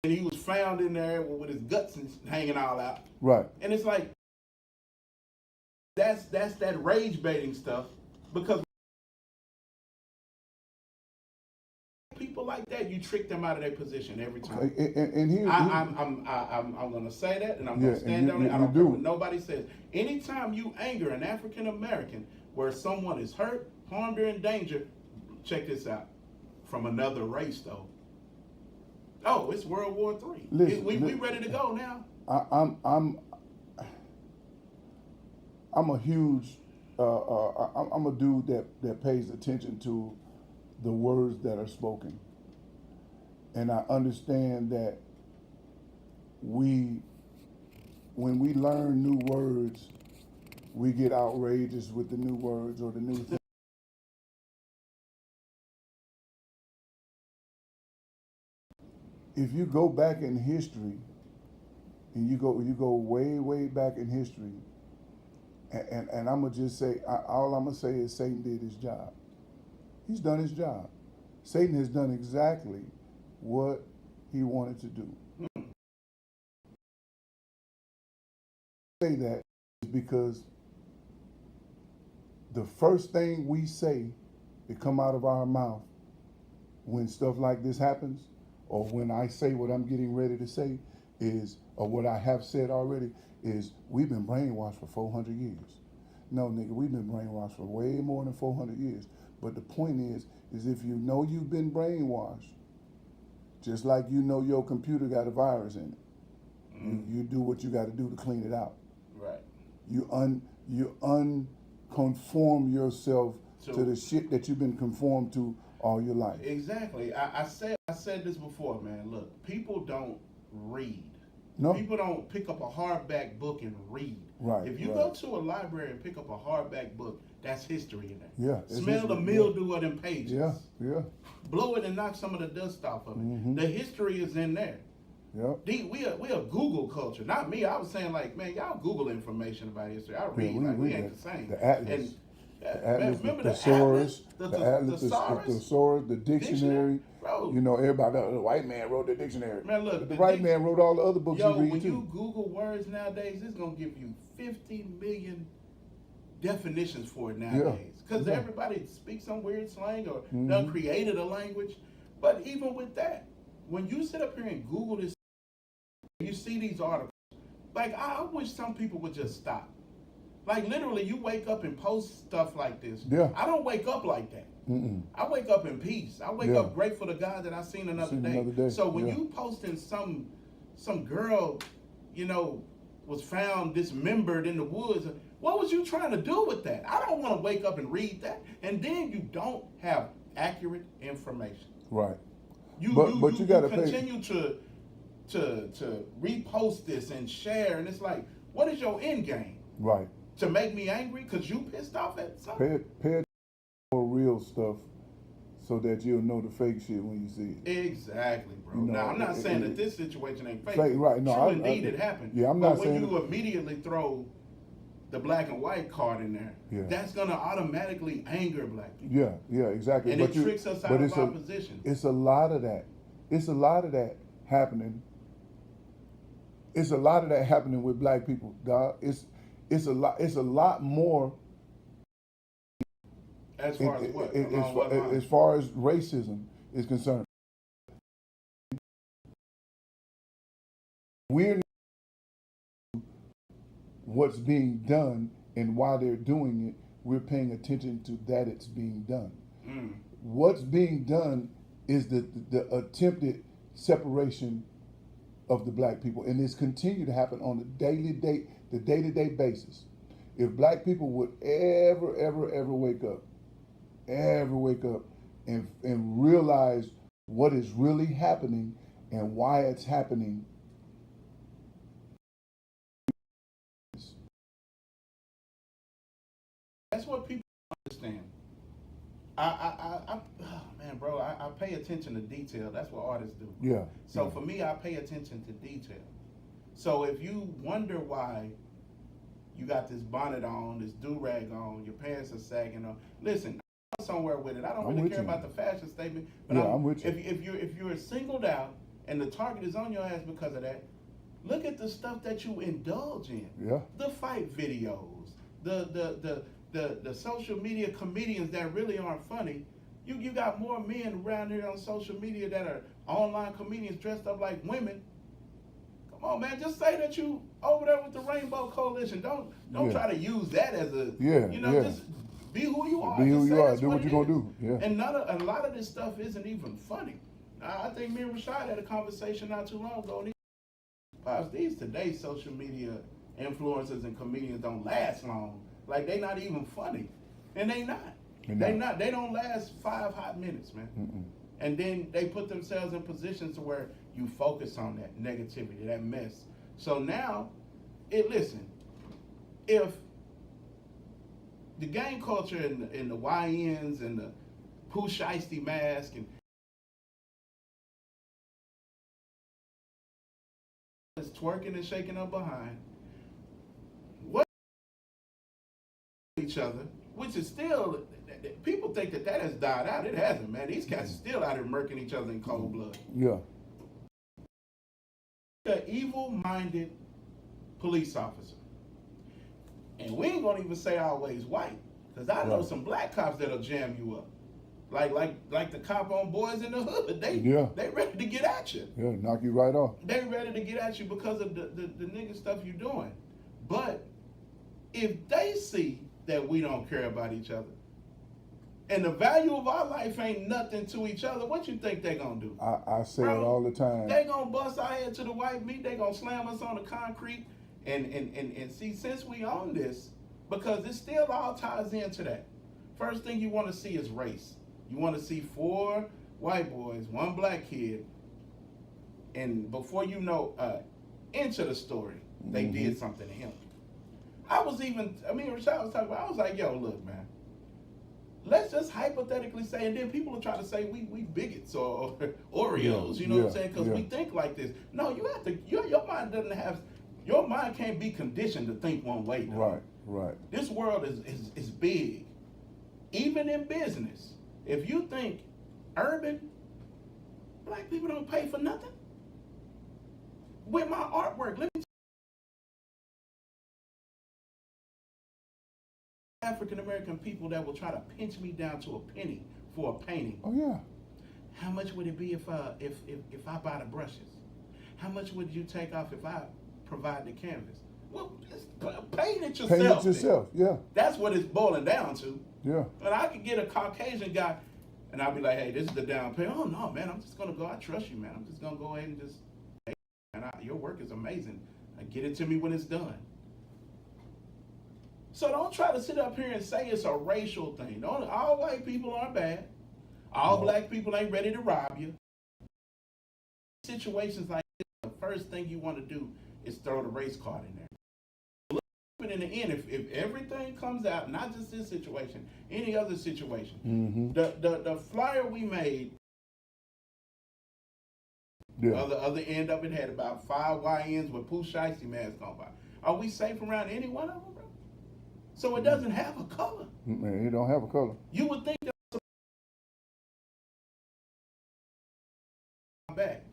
Speaker 2: and he was found in there with his guts hanging all out.
Speaker 3: Right.
Speaker 2: And it's like that's that rage baiting stuff because people like that, you trick them out of their position every time.
Speaker 3: And here,
Speaker 2: I'm gonna say that, and I'm gonna stand on it. I don't care what nobody says. Anytime you anger an African American, where someone is hurt, harmed, or in danger, check this out. From another race, though. Oh, it's World War III. We ready to go now.
Speaker 3: I'm a huge. I'm a dude that pays attention to the words that are spoken. And I understand that when we learn new words, we get outrageous with the new words or the new thing. If you go back in history, and you go way back in history, and I'm gonna just say, all I'm gonna say is Satan did his job. He's done his job. Satan has done exactly what he wanted to do. say that is because the first thing we say that come out of our mouth when stuff like this happens, or when I say what I'm getting ready to say is, or what I have said already is, we've been brainwashed for 400 years. No, nigga, we've been brainwashed for way more than 400 years. But the point is if you know you've been brainwashed, just like you know your computer got a virus in it, you do what you got to do to clean it out.
Speaker 2: Right.
Speaker 3: You unconform yourself to the shit that you've been conformed to all your life.
Speaker 2: Exactly. I said this before, man. Look, people don't read.
Speaker 3: No.
Speaker 2: People don't pick up a hardback book and read.
Speaker 3: Right.
Speaker 2: If you go to a library and pick up a hardback book, that's history in there.
Speaker 3: Yeah.
Speaker 2: Smell the mildew of them pages.
Speaker 3: Yeah. Yeah.
Speaker 2: Blow it and knock some of the dust off of it.
Speaker 3: Mm-hmm.
Speaker 2: The history is in there.
Speaker 3: Yep.
Speaker 2: We a Google culture. Not me. I was saying, like, man, y'all Google information about history. I read. We ain't the same.
Speaker 3: The Atlas.
Speaker 2: And,
Speaker 3: the Atlas,
Speaker 2: remember
Speaker 3: the
Speaker 2: the
Speaker 3: thesaurus,
Speaker 2: Atlas,
Speaker 3: the Atlas, the thesaurus, the dictionary.
Speaker 2: Bro.
Speaker 3: You know, everybody, the white man wrote the dictionary.
Speaker 2: Man, look,
Speaker 3: the
Speaker 2: the
Speaker 3: white man wrote all the other books
Speaker 2: yo,
Speaker 3: you read
Speaker 2: when
Speaker 3: too.
Speaker 2: you Google words nowadays, it's gonna give you 50 million definitions for it nowadays. Because everybody speaks some weird slang or done created a language. But even with that, when you sit up here and Google this, you see these articles. Like, I wish some people would just stop. Like, literally, you wake up and post stuff like this.
Speaker 3: Yeah.
Speaker 2: I don't wake up like that. I wake up in peace. I wake up grateful to God that I seen another day. So when you posting some girl, you know, was found dismembered in the woods, what was you trying to do with that? I don't want to wake up and read that. And then you don't have accurate information.
Speaker 3: Right.
Speaker 2: You
Speaker 3: gotta
Speaker 2: continue to repost this and share, and it's like, what is your end game?
Speaker 3: Right.
Speaker 2: To make me angry because you pissed off at something?
Speaker 3: Pay attention to more real stuff so that you'll know the fake shit when you see it.
Speaker 2: Exactly, bro.
Speaker 3: You know,
Speaker 2: now, I'm not saying that this situation ain't fake.
Speaker 3: Right. No,
Speaker 2: True, indeed, it happened.
Speaker 3: Yeah, I'm
Speaker 2: but
Speaker 3: not
Speaker 2: when
Speaker 3: saying
Speaker 2: you immediately throw the black and white card in there, that's going to automatically anger black people.
Speaker 3: Yeah, exactly.
Speaker 2: And it tricks us out of our position.
Speaker 3: It's a lot of that. It's a lot of that happening. It's a lot of that happening with black people, dog. It's a lot more.
Speaker 2: As far as what?
Speaker 3: As far as racism is concerned. We're not what's being done and why they're doing it. We're paying attention to that it's being done. What's being done is the attempted separation of the black people, and it's continued to happen on the day-to-day basis. If black people would ever wake up and realize what is really happening and why it's happening,
Speaker 2: that's what people understand. Man, bro, I pay attention to detail. That's what artists do.
Speaker 3: Yeah.
Speaker 2: So for me, I pay attention to detail. So if you wonder why you got this bonnet on, this do-rag on, your pants are sagging on, listen, I'm somewhere with it. I don't really care about the fashion statement, but
Speaker 3: I'm with you.
Speaker 2: If you're singled out and the target is on your ass because of that, look at the stuff that you indulge in.
Speaker 3: Yeah.
Speaker 2: The fight videos, the social media comedians that really aren't funny. You got more men around here on social media that are online comedians dressed up like women. Come on, man, just say that you over there with the Rainbow Coalition. Don't try to use that as a just be who you are.
Speaker 3: Be who you are. Do
Speaker 2: what
Speaker 3: what you're gonna do. Yeah.
Speaker 2: And a lot of this stuff isn't even funny. I think me and Rashad had a conversation not too long ago. And these today's social media influencers and comedians don't last long. Like, they not even funny, and they not. They don't last 5 hot minutes, man. And then they put themselves in positions to where you focus on that negativity, that mess. So now, listen, if the gang culture and the YNs and the Pooh Shiesty mask and is twerking and shaking up behind, what each other, which is still, people think that has died out. It hasn't, man. These cats are still out here murking each other in cold blood.
Speaker 3: Yeah.
Speaker 2: An evil-minded police officer And we ain't gonna even say always white, because I know
Speaker 3: Right.
Speaker 2: some black cops that'll jam you up. Like the cop on Boys in the Hood. They ready to get at you.
Speaker 3: Yeah, knock you right off.
Speaker 2: They ready to get at you because of the nigga stuff you doing. But if they see that we don't care about each other, and the value of our life ain't nothing to each other, what you think they gonna do?
Speaker 3: I say
Speaker 2: Bro,
Speaker 3: it all the time.
Speaker 2: They gonna bust our head to the white meat. They gonna slam us on the concrete. And see, since we own this, because it still all ties into that. First thing you want to see is race. You want to see 4 white boys, 1 black kid, and before you know, inch of the story, they did something to him. Rashad was talking about, I was like, yo, look, man, let's just hypothetically say, and then people will try to say we bigots or Oreos, you know what I'm saying? Because we think like this. No, you have to, your mind doesn't have, your mind can't be conditioned to think one way. Though.
Speaker 3: Right.
Speaker 2: This world is big. Even in business, if you think urban, black people don't pay for nothing. With my artwork, let me African American people that will try to pinch me down to a penny for a painting.
Speaker 3: Oh yeah.
Speaker 2: How much would it be if I buy the brushes? How much would you take off if I provide the canvas? Well, paint it yourself.
Speaker 3: Paint it yourself. Yeah.
Speaker 2: That's what it's boiling down to.
Speaker 3: Yeah.
Speaker 2: And I could get a Caucasian guy, and I'll be like, hey, this is the down payment. Oh no, man, I'm just gonna go. I trust you, man. I'm just gonna go ahead and just, hey, man, your work is amazing. Get it to me when it's done. So don't try to sit up here and say it's a racial thing. All white people aren't bad. All black people ain't ready to rob you. Situations like this, the first thing you want to do is throw the race card in there. But in the end, if everything comes out, not just this situation, any other situation, the flyer we made, other end of it had about 5 YNs with Pooh Shiesty masks on by. Are we safe around any one of them, bro? So it doesn't have a color.
Speaker 3: Man, it don't have a color.
Speaker 2: You would think that's back,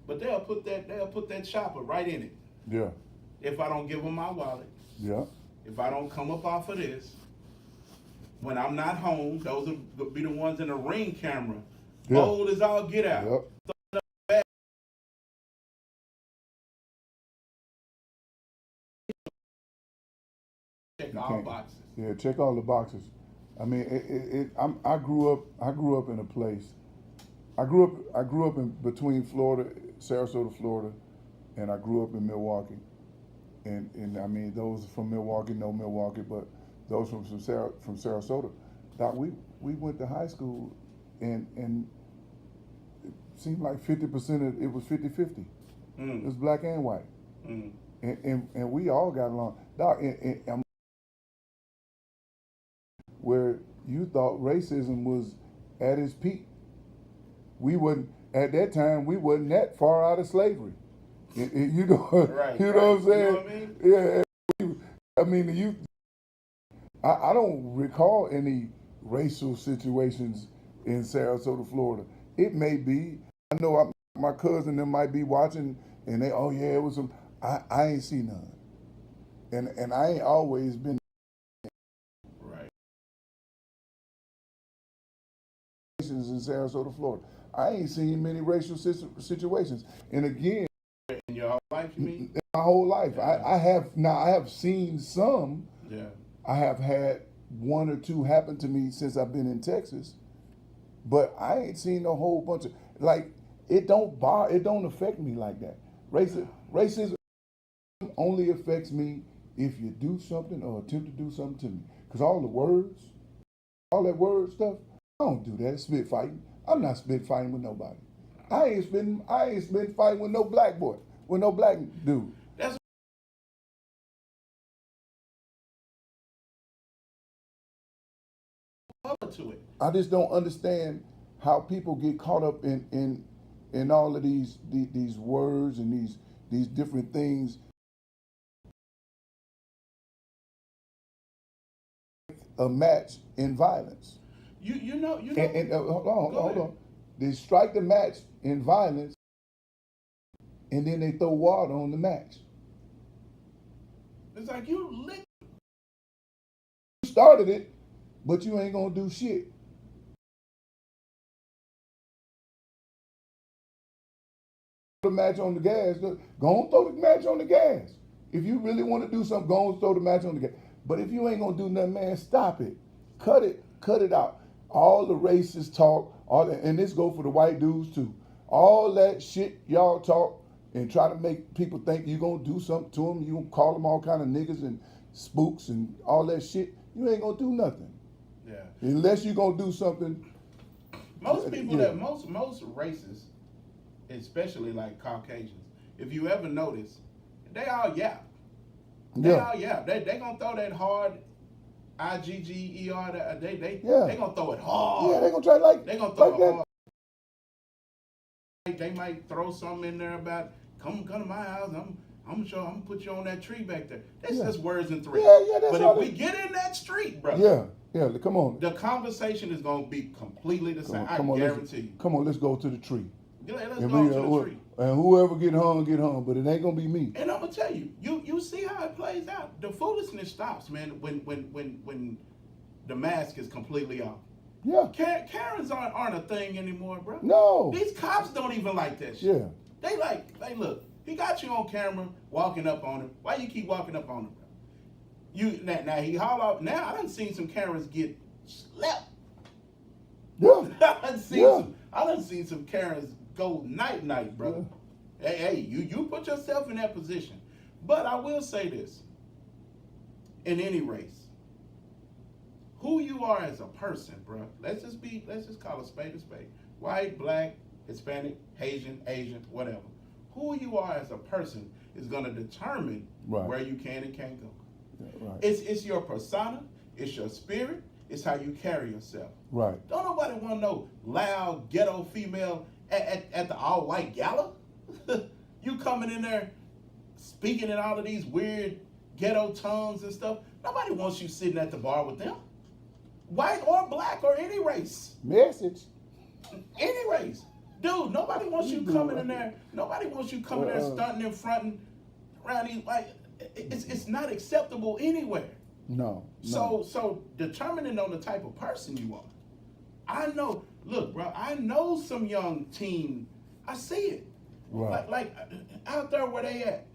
Speaker 2: but they'll put that chopper right in it.
Speaker 3: Yeah.
Speaker 2: If I don't give them my wallet,
Speaker 3: Yeah.
Speaker 2: if I don't come up off of this, when I'm not home, those will be the ones in the Ring camera.
Speaker 3: Yeah.
Speaker 2: Old as all get out.
Speaker 3: Yep.
Speaker 2: Check all boxes.
Speaker 3: Yeah, check all the boxes. I mean, I grew up in a place. I grew up in between Florida, Sarasota, Florida, and I grew up in Milwaukee. And I mean, those from Milwaukee know Milwaukee, but those from Sarasota, Doc, we went to high school, and it seemed like 50% of it was 50-50. It was black and white, and we all got along. Doc, and where you thought racism was at its peak, we wasn't at that time. We wasn't that far out of slavery. You know,
Speaker 2: right,
Speaker 3: you know what I'm saying?
Speaker 2: You know what I mean?
Speaker 3: Yeah, I mean, I don't recall any racial situations in Sarasota, Florida. It may be. I know my cousin them might be watching, and they, oh yeah, it was some. I ain't seen none, and I ain't always been
Speaker 2: right
Speaker 3: in Sarasota, Florida. I ain't seen many racial situations, and again.
Speaker 2: In your whole life, you mean?
Speaker 3: In my whole life, I have seen some.
Speaker 2: Yeah.
Speaker 3: I have had 1 or 2 happen to me since I've been in Texas, but I ain't seen a whole bunch of, like, it don't affect me like that. Racism only affects me if you do something or attempt to do something to me. Because all that word stuff, I don't do that. It's spit fighting. I'm not spit fighting with nobody. I ain't spit fighting with no black boy, with no black dude.
Speaker 2: That's to it.
Speaker 3: I just don't understand how people get caught up in all of these words and these different things. A match in violence.
Speaker 2: You know.
Speaker 3: And hold on. They strike the match in violence, and then they throw water on the match.
Speaker 2: It's like you lick
Speaker 3: started it, but you ain't gonna do shit. The match on the gas. Go and throw the match on the gas. If you really want to do something, go and throw the match on the gas. But if you ain't gonna do nothing, man, stop it. Cut it out. All the racist talk, all that, and this go for the white dudes too. All that shit y'all talk and try to make people think you gonna do something to them. You gonna call them all kind of niggas and spooks and all that shit. You ain't gonna do nothing.
Speaker 2: Yeah.
Speaker 3: Unless you gonna do something.
Speaker 2: Most people
Speaker 3: Yeah.
Speaker 2: that most racists, especially like Caucasians, if you ever notice, they all yap. They all yap. They gonna throw that hard IGGER. They gonna throw it hard.
Speaker 3: Yeah, they gonna try like
Speaker 2: They gonna throw
Speaker 3: like
Speaker 2: it
Speaker 3: that.
Speaker 2: hard. They might throw something in there about come to my house. I'm sure I'm gonna put you on that tree back there. That's just words and threats.
Speaker 3: Yeah, that's
Speaker 2: but
Speaker 3: all
Speaker 2: if we get in that street, bro,
Speaker 3: yeah, come on.
Speaker 2: the conversation is gonna be completely the same. I
Speaker 3: Come on,
Speaker 2: guarantee you.
Speaker 3: Come on, let's go to the tree.
Speaker 2: Let's
Speaker 3: And,
Speaker 2: go to the tree.
Speaker 3: and whoever get hung, but it ain't gonna be me.
Speaker 2: And I'm gonna tell you, you see how it plays out. The foolishness stops, man, when the mask is completely off.
Speaker 3: Yeah.
Speaker 2: Karens aren't a thing anymore, bro.
Speaker 3: No.
Speaker 2: These cops don't even like that shit.
Speaker 3: Yeah.
Speaker 2: They look, he got you on camera walking up on him. Why you keep walking up on him, bro? Now he haul off. Now I done seen some Karens get slept.
Speaker 3: Yeah.
Speaker 2: I done seen some Karens go night, brother.
Speaker 3: Yeah.
Speaker 2: Hey, you put yourself in that position. But I will say this. In any race, who you are as a person, bro. Let's just call a spade a spade. White, black, Hispanic, Asian, whatever. Who you are as a person is gonna determine where you can and can't go.
Speaker 3: Yeah, right.
Speaker 2: It's your persona, it's your spirit, it's how you carry yourself.
Speaker 3: Right.
Speaker 2: Don't nobody want no loud ghetto female at the all white gala. You coming in there speaking in all of these weird ghetto tongues and stuff. Nobody wants you sitting at the bar with them. White or black or any race.
Speaker 3: Message.
Speaker 2: Any race. Dude, nobody wants you coming in there. Nobody wants you coming there stunting and fronting around these, like, it's not acceptable anywhere.
Speaker 3: No.
Speaker 2: So determining on the type of person you are. I know, look, bro, I know some young teen, I see it.
Speaker 3: Right.
Speaker 2: Like out there where they at.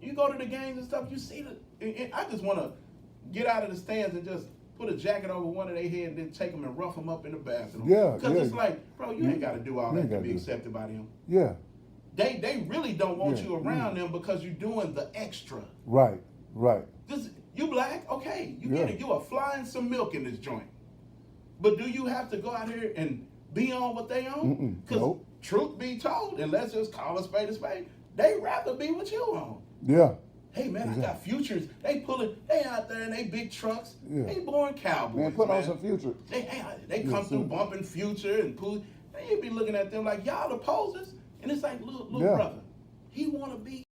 Speaker 2: You go to the games and stuff, you see I just want to get out of the stands and just put a jacket over one of their head and then take them and rough them up in the bathroom.
Speaker 3: Yeah,
Speaker 2: Because it's like, bro, you ain't got to do all that to be accepted by them.
Speaker 3: Yeah.
Speaker 2: They really don't want you around them because you're doing the extra.
Speaker 3: Right.
Speaker 2: You black, okay, you get it. You are flying some milk in this joint. But do you have to go out here and be on what they on? Because truth be told, and let's just call a spade, they rather be what you on.
Speaker 3: Yeah.
Speaker 2: Hey man, I got futures. They out there in they big trucks.
Speaker 3: Yeah.
Speaker 2: They born cowboys.
Speaker 3: Man, put on some Future.
Speaker 2: They come through bumping Future and Pooh. You be looking at them like y'all the posers, and it's like little brother. He wanna be.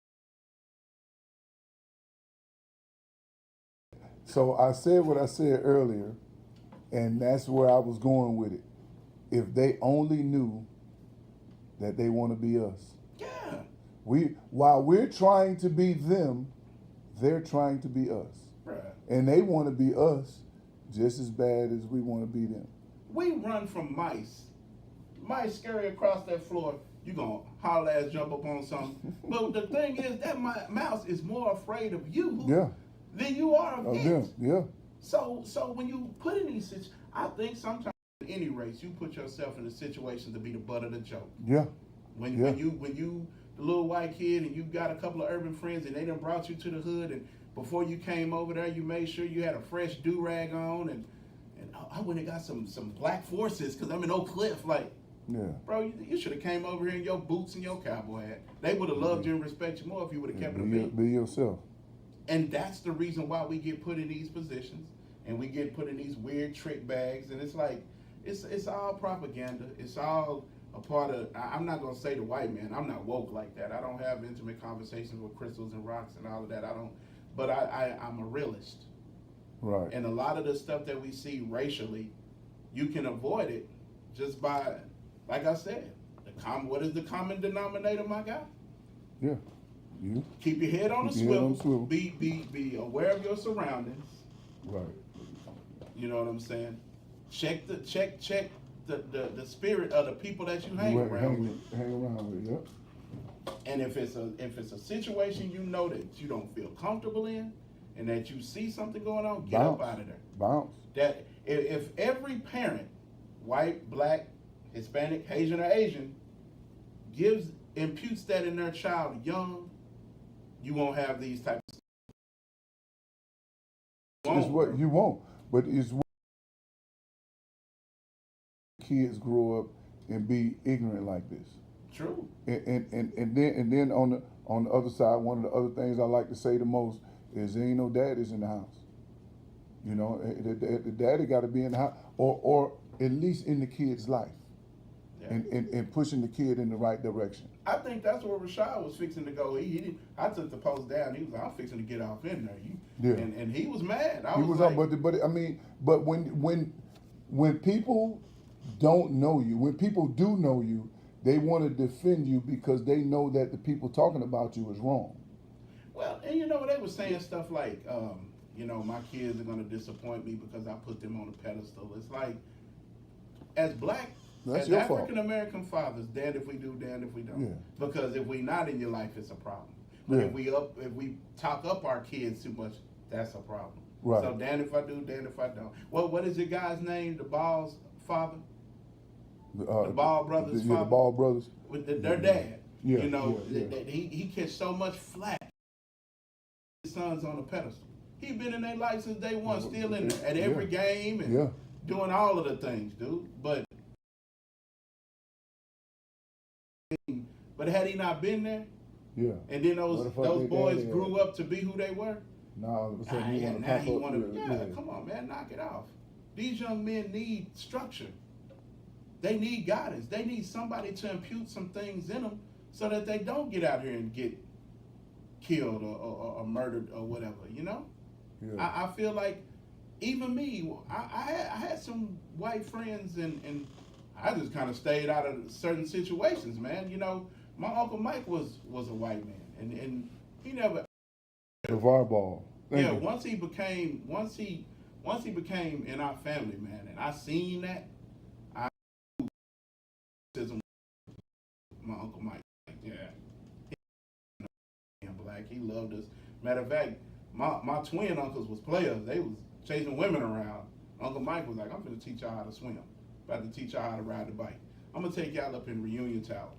Speaker 3: So I said what I said earlier, and that's where I was going with it. If they only knew that they want to be us.
Speaker 2: Yeah.
Speaker 3: While we're trying to be them, they're trying to be us.
Speaker 2: Bruh.
Speaker 3: And they want to be us just as bad as we want to be them.
Speaker 2: We run from mice. Mice scurry across that floor. You gonna holler ass jump up on something. But the thing is, that mouse is more afraid of you than you are of it.
Speaker 3: Them. Yeah.
Speaker 2: So when you put in these situations, I think sometimes in any race, you put yourself in a situation to be the butt of the joke.
Speaker 3: Yeah.
Speaker 2: When you the little white kid and you got a couple of urban friends and they done brought you to the hood, and before you came over there, you made sure you had a fresh do-rag on, and I went and got some Black Forces because I'm in Oak Cliff. Like, bro, you should have came over here in your boots and your cowboy hat. They would have loved you and respect you more if you would have kept it a beat.
Speaker 3: Be yourself.
Speaker 2: And that's the reason why we get put in these positions and we get put in these weird trick bags. And it's like, it's all propaganda. It's all a part of, I'm not going to say the white man. I'm not woke like that. I don't have intimate conversations with crystals and rocks and all of that. But I'm a realist.
Speaker 3: Right.
Speaker 2: And a lot of the stuff that we see racially, you can avoid it just by, like I said, what is the common denominator, my guy?
Speaker 3: Yeah. You.
Speaker 2: Keep your head on the swivel. Be aware of your surroundings.
Speaker 3: Right.
Speaker 2: You know what I'm saying? Check the spirit of the people that you hang around with.
Speaker 3: Hang around with, yep.
Speaker 2: And if it's a situation you know that you don't feel comfortable in, and that you see something going on, get up out of there.
Speaker 3: Bounce.
Speaker 2: That if every parent, white, black, Hispanic, Haitian, or Asian, imputes that in their child young, you won't have these types of stuff.
Speaker 3: It's what you want, but it's what kids grow up and be ignorant like this.
Speaker 2: True.
Speaker 3: And then on the other side, one of the other things I like to say the most is there ain't no daddies in the house. You know, the daddy got to be in the house, or at least in the kid's life,
Speaker 2: Yeah.
Speaker 3: and pushing the kid in the right direction.
Speaker 2: I think that's where Rashad was fixing to go. He didn't. I took the post down. He was like, I'm fixing to get off in there.
Speaker 3: Yeah.
Speaker 2: And he was mad.
Speaker 3: He was
Speaker 2: like,
Speaker 3: up, but I mean, but when people don't know you, when people do know you, they want to defend you because they know that the people talking about you is wrong.
Speaker 2: well, and you know, they were saying stuff like, you know, my kids are going to disappoint me because I put them on a pedestal. It's like, as black,
Speaker 3: That's
Speaker 2: as
Speaker 3: your fault.
Speaker 2: African American fathers, damned if we do, damned if we don't.
Speaker 3: Yeah.
Speaker 2: Because if we not in your life, it's a problem. But
Speaker 3: Yeah.
Speaker 2: if we talk up our kids too much, that's a problem.
Speaker 3: Right.
Speaker 2: So damned if I do, damned if I don't. Well, what is your guy's name? The Ball's father? The Ball brothers'
Speaker 3: Yeah, the
Speaker 2: father?
Speaker 3: Ball brothers.
Speaker 2: With their dad.
Speaker 3: Yeah,
Speaker 2: You know,
Speaker 3: yeah.
Speaker 2: he catch so much flack. His son's on a pedestal. He been in their life since day one, still in there at every game and
Speaker 3: Yeah.
Speaker 2: doing all of the things, dude. But had he not been there,
Speaker 3: Yeah.
Speaker 2: and then
Speaker 3: What
Speaker 2: those
Speaker 3: the fuck
Speaker 2: those
Speaker 3: did
Speaker 2: boys
Speaker 3: daddy
Speaker 2: grew
Speaker 3: have?
Speaker 2: up to be who they were.
Speaker 3: Now all of a sudden you want to
Speaker 2: Now
Speaker 3: pop
Speaker 2: he
Speaker 3: up.
Speaker 2: want to. Come on, man, knock it off. These young men need structure. They need guidance. They need somebody to impute some things in them so that they don't get out here and get killed or murdered or whatever. You know,
Speaker 3: Yeah.
Speaker 2: I feel like even me, I had some white friends and I just kind of stayed out of certain situations, man. You know, my Uncle Mike was a white man, and he never.
Speaker 3: LeVar Ball. Thank
Speaker 2: Yeah,
Speaker 3: you.
Speaker 2: once he became in our family, man, and I seen that, I my Uncle Mike, yeah, he black, he loved us. Matter of fact, my twin uncles was players. They was chasing women around. Uncle Mike was like, I'm gonna teach y'all how to swim. About to teach y'all how to ride the bike. I'm gonna take y'all up in Reunion Tower.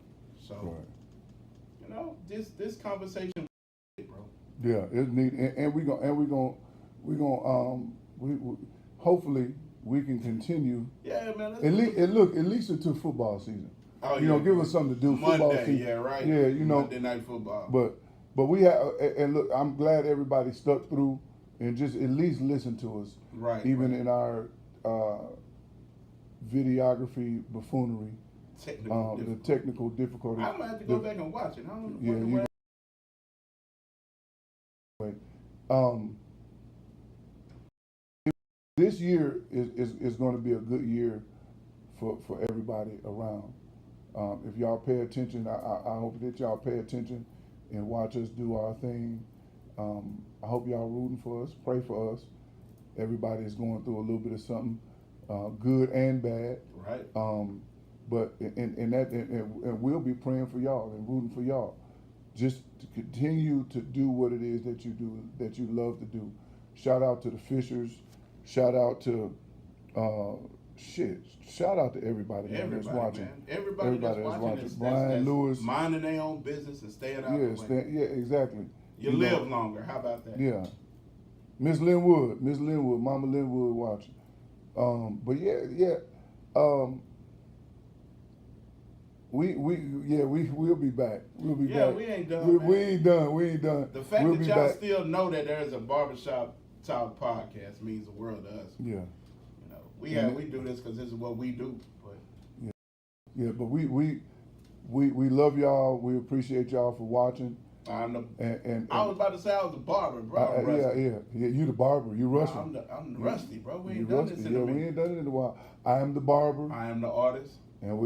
Speaker 2: So,
Speaker 3: Right.
Speaker 2: you know, this conversation, bro.
Speaker 3: Yeah, it's neat, and we hopefully we can continue
Speaker 2: Yeah, man.
Speaker 3: at least until football season.
Speaker 2: Oh,
Speaker 3: You know,
Speaker 2: yeah.
Speaker 3: give us something to do. Football
Speaker 2: Monday,
Speaker 3: season.
Speaker 2: yeah, right.
Speaker 3: Yeah, you know.
Speaker 2: Monday Night Football.
Speaker 3: But we have, and look, I'm glad everybody stuck through and just at least listen to us.
Speaker 2: Right.
Speaker 3: Even
Speaker 2: right.
Speaker 3: in our videography buffoonery,
Speaker 2: Technical
Speaker 3: the
Speaker 2: difficulty.
Speaker 3: technical difficulty.
Speaker 2: I'm gonna have to go back and watch it. I don't
Speaker 3: Yeah,
Speaker 2: know.
Speaker 3: This year is going to be a good year for everybody around. If y'all pay attention, I hope that y'all pay attention and watch us do our thing. I hope y'all rooting for us, pray for us. Everybody is going through a little bit of something, good and bad.
Speaker 2: Right.
Speaker 3: But and we'll be praying for y'all and rooting for y'all. Just to continue to do what it is that you do, that you love to do. Shout out to the Fishers. Shout out to shout out to everybody, man, that's watching.
Speaker 2: Man. Everybody that's watching.
Speaker 3: Brian Lewis.
Speaker 2: Minding their own business and staying out
Speaker 3: Yeah,
Speaker 2: of the way.
Speaker 3: yeah, exactly.
Speaker 2: You live longer. How about that?
Speaker 3: Yeah. Miss Linwood, Mama Linwood watching. But yeah. We'll be back. We'll be
Speaker 2: Yeah,
Speaker 3: back.
Speaker 2: we ain't done,
Speaker 3: We ain't done. We ain't done.
Speaker 2: The fact
Speaker 3: We'll
Speaker 2: that
Speaker 3: be
Speaker 2: y'all
Speaker 3: back.
Speaker 2: still know that there's a barbershop talk podcast means the world to us.
Speaker 3: Yeah.
Speaker 2: You know, we do this because this is what we do. But
Speaker 3: Yeah, but we love y'all. We appreciate y'all for watching.
Speaker 2: I'm the.
Speaker 3: And
Speaker 2: I was about to say I was the barber, bro. I'm rusty.
Speaker 3: yeah. You the barber. You rusty.
Speaker 2: I'm the rusty, bro. We
Speaker 3: You
Speaker 2: ain't done
Speaker 3: rusty.
Speaker 2: this in
Speaker 3: Yeah,
Speaker 2: a
Speaker 3: we
Speaker 2: minute.
Speaker 3: ain't done it in a while. I am the barber.
Speaker 2: I am the artist.